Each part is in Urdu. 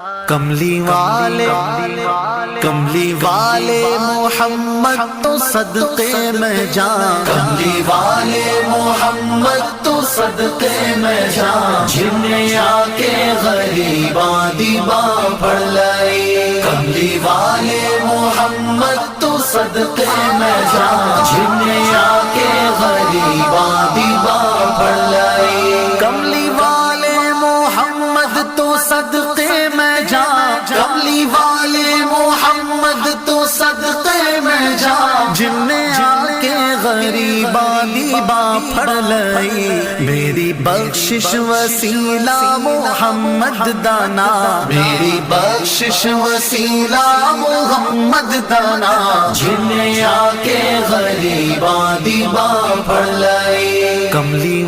کملی والے محمد تو صدقے میں جان، کملی والے محمد تو صدقے میں جان، جن نے آ کے غریباں دی باں پڑ لائی۔ کملی والے محمد تو صدقے میں جان، جن نے آ کے غریباں دی باں پڑ لائی۔ کملی والے محمد تو صدقے میں جان، کملی والے محمد تو صدقے میں جان، جن نے آ کے غریباں دی باں پھڑ لئی۔ میری بخشش وسیلہ محمد دانا، میری بخشش وسیلہ محمد دانا، جن نے آ کے غریباں دی باں پھڑ لائی۔ کملی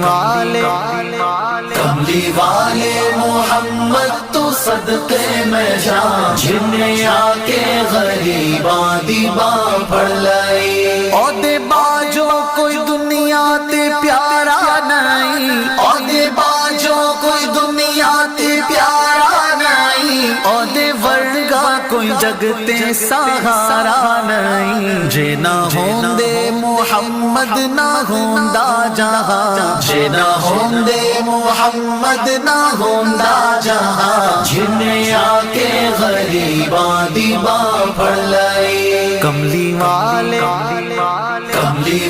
والے محمد تو صدقے میں جان، جن نے آ کے غریباں دی باں پھڑ لائی۔ عہدے باجو کوئی دنیا تے پیارا نہیں، عہدے باجو کوئی دنیا تے پیارا نہیں، عہدے ورگا کوئی جگ تے سہارا نہیں۔ جے نہ ہوندے محمد نہ ہوندا جہاں، جے نہ ہوندے محمد نہ ہوندا جہاں، جن نے آ کے غریباں دی باں پھڑ لائی۔ کملی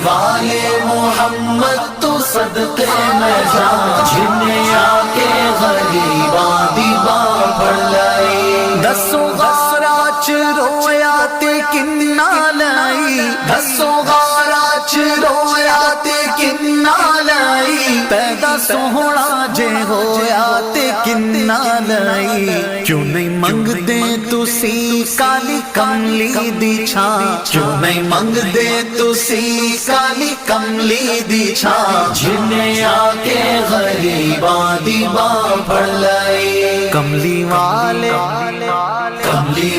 والے محمد تو صدقے میں جان، جن نے آ کے غریباں دی باں پھڑ لائی۔ دسوں غارہ چ رویا تے کنا لائی، دسوں غارہ چ رویا تے کنا لائی۔ پیدا سوہنا جے ہویا تے کنا لائی۔ کیوں نہیں منگدے تسی کالی کملی دی چھاں، کیوں نہیں منگدے تسی کالی کملی دی چھاں، جن نے آ کے غریباں دی باں پھڑ لائی۔ کملی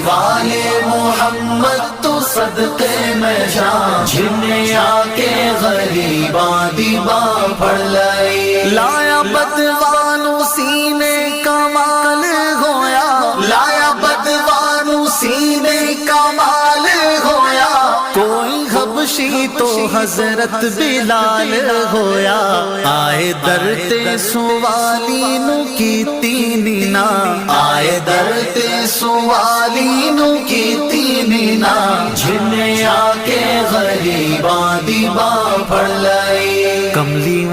والے محمد تو صدقے میں جان، جن نے آ کے غریباں دی باں پھڑ لائی۔ لایا بدوانو سینے کمال ہویا، لایا بدوانو سینے کمال ہویا۔ کوئی حبشی تو حضرت بلال ہویا۔ آئے در تے سوالی نو کیتی نینا، آئے در تے سوالی نو کیتی نینا، جن نے آ کے غریباں دی باں پھڑ لائی۔ کملی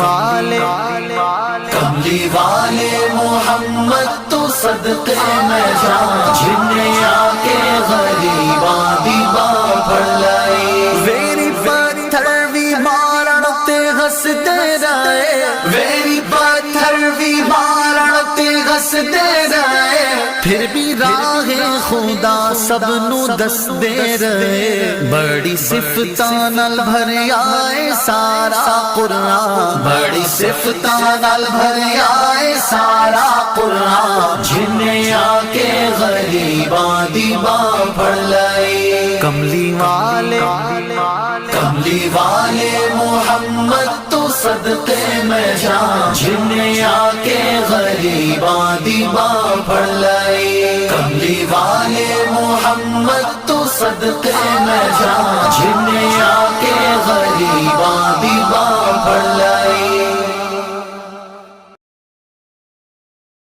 والے محمد تو صدقے میں جان، جن نے آ کے غریباں دی باں پھڑ لائی۔ ویری پتھر بھی مارن تے ہسدے رہے، ویری پتھر بھی مارن تے ہسدے رہے، پھر بھی راہ خدا سب نو دس دے رہے۔ بڑی صفتاں نال بھریا اے سارا قرآن، بڑی صفتاں نال بھریا اے سارا قرآن، جن نے آ کے غریباں دی باں پھڑ لائی۔ کملی والے محمد تو صدقے میں جان، جن نے آ کے غریباں دی باں پھڑ لائی۔ کملی والے محمد تو صدقے میں جان، جن نے آ کے غریباں دی باں پھڑ لائی۔